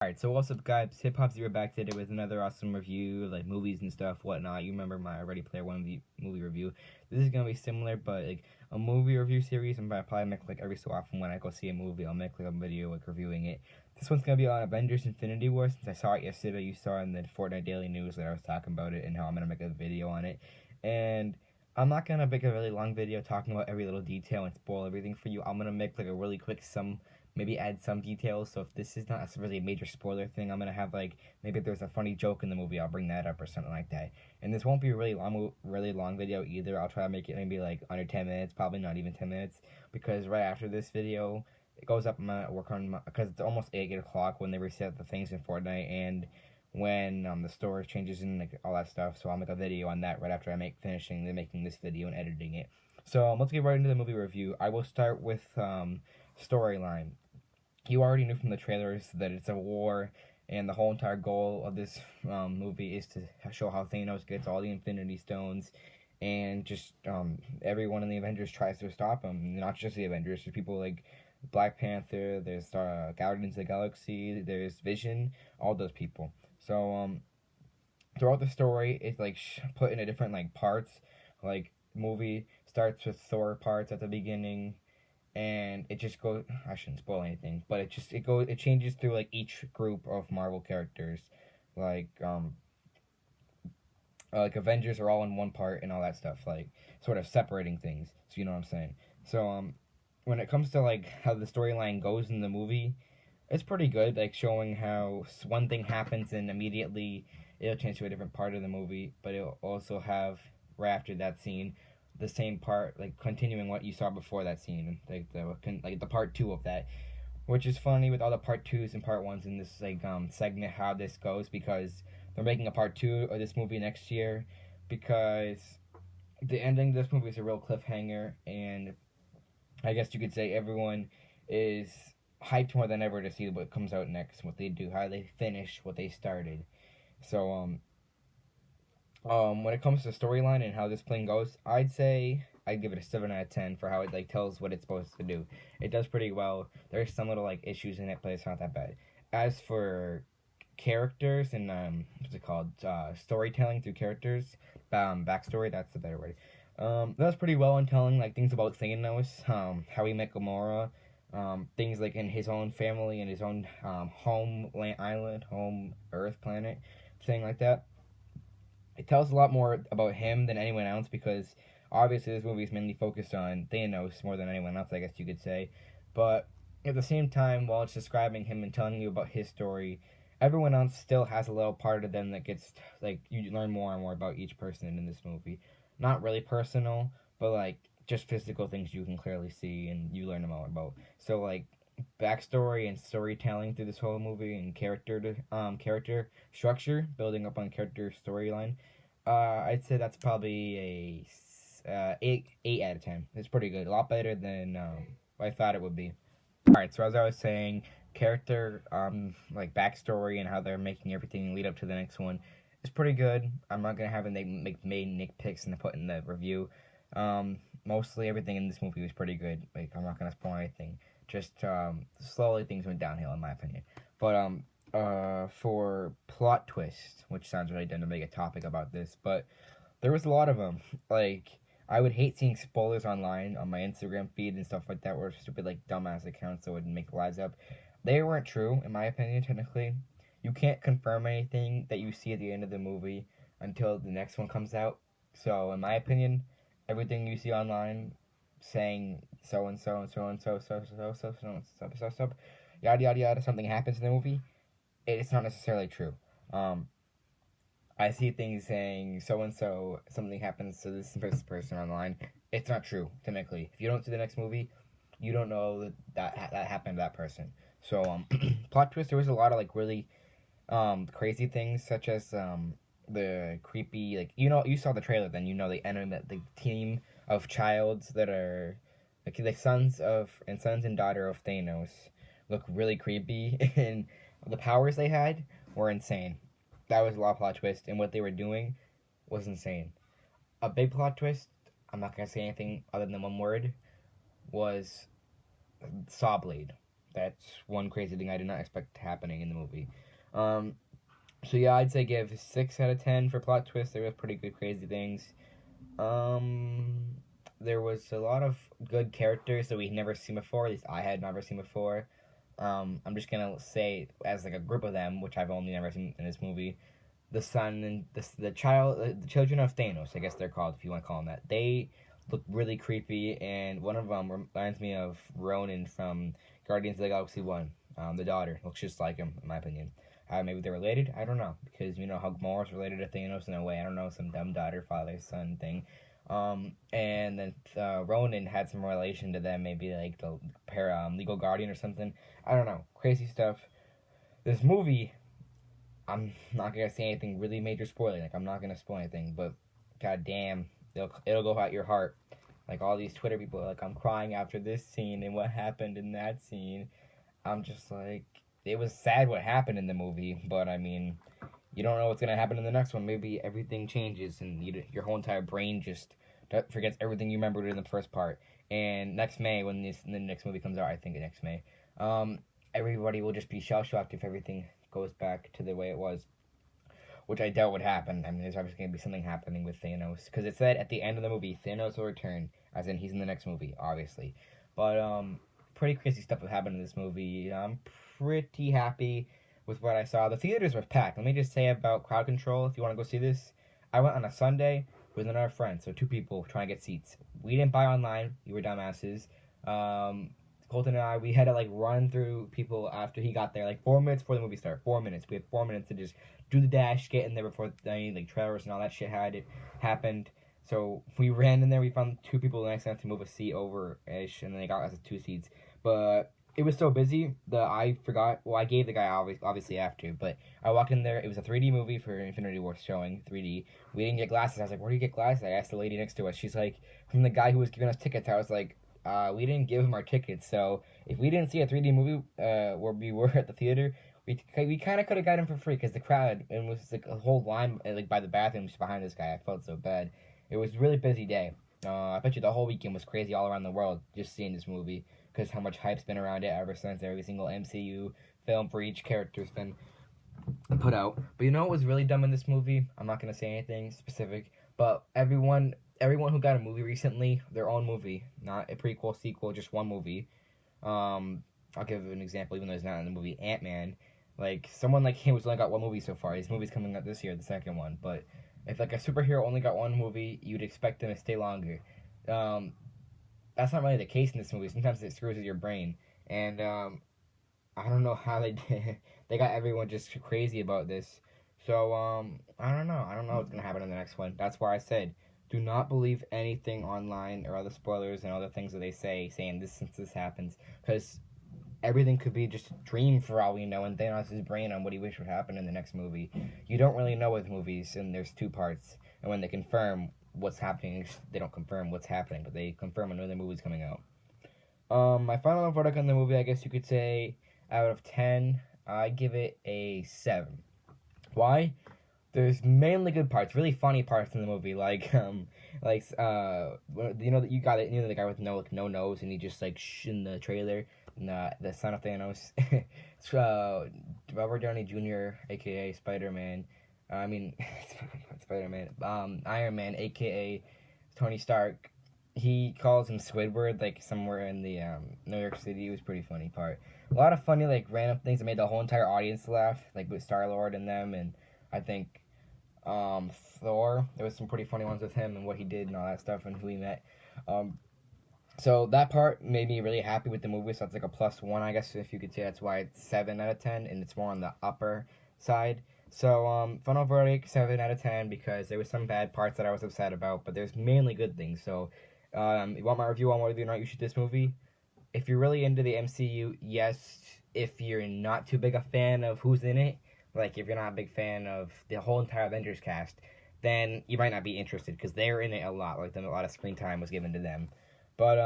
Alright, so what's up guys, Hip Hop Zero back today with another awesome review, like movies and stuff, whatnot. You remember my Ready Player One movie review. This is gonna be similar, but like a movie review series, and I probably make like every so often when I go see a movie, I'll make like a video like reviewing it. This one's gonna be on Avengers Infinity War, since I saw it yesterday. You saw in the Fortnite Daily News that I was talking about it and how I'm gonna make a video on it. And I'm not gonna make a really long video talking about every little detail and spoil everything for you. I'm gonna make like a really quick maybe add some details. So if this is not really a major spoiler thing, I'm gonna have like maybe if there's a funny joke in the movie, I'll bring that up or something like that. And this won't be a really long video either. I'll try to make it maybe like under 10 minutes, probably not even 10 minutes, because right after this video, it goes up. I'm gonna work on because it's almost 8 o'clock when they reset the things in Fortnite and when the store changes and like all that stuff. So I'll make a video on that right after I making this video and editing it. So let's get right into the movie review. I will start with storyline. You already knew from the trailers that it's a war, and the whole entire goal of this movie is to show how Thanos gets all the Infinity Stones, and just everyone in the Avengers tries to stop him. Not just the Avengers, there's people like Black Panther, there's Guardians of the Galaxy, there's Vision, all those people. So throughout the story, it's like put into different like parts. Like movie starts with Thor parts at the beginning, and it just goes. I shouldn't spoil anything, but it changes through like each group of Marvel characters, like Avengers are all in one part and all that stuff, like sort of separating things. So you know what I'm saying. So when it comes to like how the storyline goes in the movie, it's pretty good. Like showing how one thing happens and immediately it'll change to a different part of the movie, but it'll also have right after that scene the same part, like continuing what you saw before that scene, like the part two of that, which is funny with all the part twos and part ones in this like segment how this goes, because they're making a part two of this movie next year, because the ending of this movie is a real cliffhanger, and I guess you could say everyone is hyped more than ever to see what comes out next, what they do, how they finish what they started. So when it comes to storyline and how this plane goes, I'd say I'd give it a 7 out of 10 for how it like tells what it's supposed to do. It does pretty well. There's some little like issues in it, but it's not that bad. As for characters and what's it called? Storytelling through characters, backstory. That's the better word. That's pretty well in telling like things about Thanos, how he met Gamora, things like in his own family and his own home Earth planet, thing like that. It tells a lot more about him than anyone else, because obviously this movie is mainly focused on Thanos more than anyone else, I guess you could say. But at the same time, while it's describing him and telling you about his story, everyone else still has a little part of them that gets, like, you learn more and more about each person in this movie. Not really personal, but like just physical things you can clearly see and you learn more about. So like backstory and storytelling through this whole movie, and character structure, building up on character storyline. I'd say that's probably a 8 out of 10. It's pretty good, a lot better than I thought it would be. All right, so as I was saying, character like backstory and how they're making everything lead up to the next one is pretty good. I'm not gonna have make main nitpicks and put in the review. Mostly everything in this movie was pretty good. Like, I'm not gonna spoil anything. Just slowly things went downhill in my opinion. But for plot twist, which sounds really dumb to make a topic about this, but there was a lot of them. Like, I would hate seeing spoilers online on my Instagram feed and stuff like that, where stupid like dumbass accounts that would make lies up. They weren't true in my opinion. Technically, you can't confirm anything that you see at the end of the movie until the next one comes out. So in my opinion, everything you see online saying so and so and so and so so yada yada yada, something happens in the movie, it's not necessarily true. I see things saying so and so, something happens to this person online. It's not true technically. If you don't see the next movie, you don't know that happened to that person. So plot twist. There was a lot of like really crazy things, such as the creepy, like, you saw the trailer, then the enemy, the team of childs that are like the sons and daughter of Thanos look really creepy, and the powers they had were insane. That was a lot of plot twist, and what they were doing was insane. A big plot twist, I'm not gonna say anything other than one word, was Sawblade. that's one crazy thing I did not expect happening in the movie. So yeah, I'd say give 6 out of 10 for plot twist. There was pretty good crazy things. There was a lot of good characters that we'd never seen before. At least I had never seen before. I'm just gonna say as like a group of them, which I've only never seen in this movie. The son and the children of Thanos, I guess they're called, if you want to call them that. They look really creepy, and one of them reminds me of Ronan from Guardians of the Galaxy 1. The daughter looks just like him, in my opinion. Maybe they're related. I don't know, because you know how Gamora's related to Thanos in a way. I don't know, some dumb daughter, father, son thing. And then Ronan had some relation to them, maybe like the legal guardian or something. I don't know, crazy stuff. This movie, I'm not gonna say anything really major spoiling. Like, I'm not gonna spoil anything, but goddamn, it'll go out your heart. Like, all these Twitter people are like, I'm crying after this scene and what happened in that scene. I'm just like, it was sad what happened in the movie, but I mean, you don't know what's gonna happen in the next one. Maybe everything changes and your whole entire brain just forgets everything you remembered in the first part. And next May, when the next movie comes out, I think next May, everybody will just be shell-shocked if everything goes back to the way it was, which I doubt would happen. I mean, there's obviously going to be something happening with Thanos, because it said at the end of the movie, Thanos will return, as in he's in the next movie, obviously. But, pretty crazy stuff that happened in this movie. I'm pretty happy with what I saw. The theaters were packed. Let me just say about crowd control, if you want to go see this, I went on a Sunday with another friend, so 2 people trying to get seats. We didn't buy online. We were dumbasses. Colton and I, we had to like run through people after he got there, like 4 minutes before the movie started. 4 minutes. We had 4 minutes to just do the dash, get in there before any like trailers and all that shit happened. So we ran in there. We found 2 people next to us to move a seat over-ish, and then they got us 2 seats. But it was so busy that I forgot. Well, I gave the guy obviously after, but I walked in there. It was a 3D movie for Infinity War showing 3D. We didn't get glasses. I was like, "Where do you get glasses?" I asked the lady next to us. She's like, "From the guy who was giving us tickets." I was like, we didn't give him our tickets, so if we didn't see a 3D movie where we were at the theater, we kind of could have got him for free, because the crowd, and it was like a whole line like by the bathrooms behind this guy. I felt so bad. It was a really busy day. I bet you the whole weekend was crazy all around the world just seeing this movie, because how much hype's been around it ever since every single MCU film for each character's been put out. But you know what was really dumb in this movie? I'm not gonna say anything specific, but everyone who got a movie recently, their own movie, not a prequel, sequel, just one movie. I'll give an example, even though it's not in the movie, Ant-Man. Like, someone like him who's only got one movie so far. His movie's coming out this year, the second one. But if like a superhero only got one movie, you'd expect them to stay longer. That's not really the case in this movie. Sometimes it screws with your brain. And I don't know how they did. They got everyone just crazy about this. So I don't know. I don't know what's gonna happen in the next one. That's why I said, do not believe anything online or other spoilers and other things that they say, saying this since this happens, because everything could be just a dream for all we know, and Thanos' brain on what he wished would happen in the next movie. You don't really know with movies, and there's 2 parts, and when they confirm what's happening, they don't confirm what's happening, but they confirm another movie's coming out. My final verdict on the movie, I guess you could say, out of 10, I give it a 7. Why? There's mainly good parts, really funny parts in the movie, like you know that you got it, you know the guy with no nose, and he just like in the trailer, the son of Thanos, it's Robert Downey Jr., aka Spider-Man. I mean, Spider-Man, Iron Man, aka Tony Stark. He calls him Squidward, like somewhere in the New York City. It was a pretty funny part. A lot of funny like random things that made the whole entire audience laugh, like with Star-Lord and them, and I think Thor. There was some pretty funny ones with him and what he did and all that stuff and who he met. So that part made me really happy with the movie. So it's like a +1, I guess, if you could say. That's why it's 7 out of 10, and it's more on the upper side. So final verdict, 7 out of 10, because there was some bad parts that I was upset about, but there's mainly good things. So you want my review on whether or not you should this movie? If you're really into the MCU, yes. If you're not too big a fan of who's in it, like if you're not a big fan of the whole entire Avengers cast, then you might not be interested, because they're in it a lot. Like, a lot of screen time was given to them. But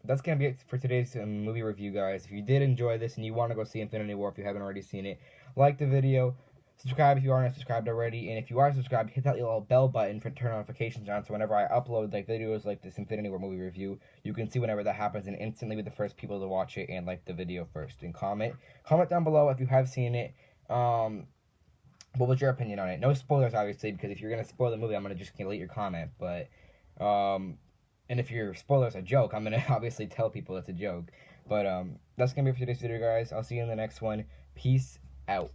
that's going to be it for today's movie review, guys. If you did enjoy this and you want to go see Infinity War if you haven't already seen it, like the video, Subscribe if you aren't subscribed already, and if you are subscribed, hit that little bell button for turn notifications on, so whenever I upload like videos like this Infinity War movie review, you can see whenever that happens and instantly be the first people to watch it and like the video first. And comment down below if you have seen it. What was your opinion on it? No spoilers, obviously, because if you're gonna spoil the movie, I'm gonna just delete your comment. But and if your spoiler's a joke, I'm gonna obviously tell people it's a joke. But that's gonna be it for today's video, guys. I'll see you in the next one. Peace out.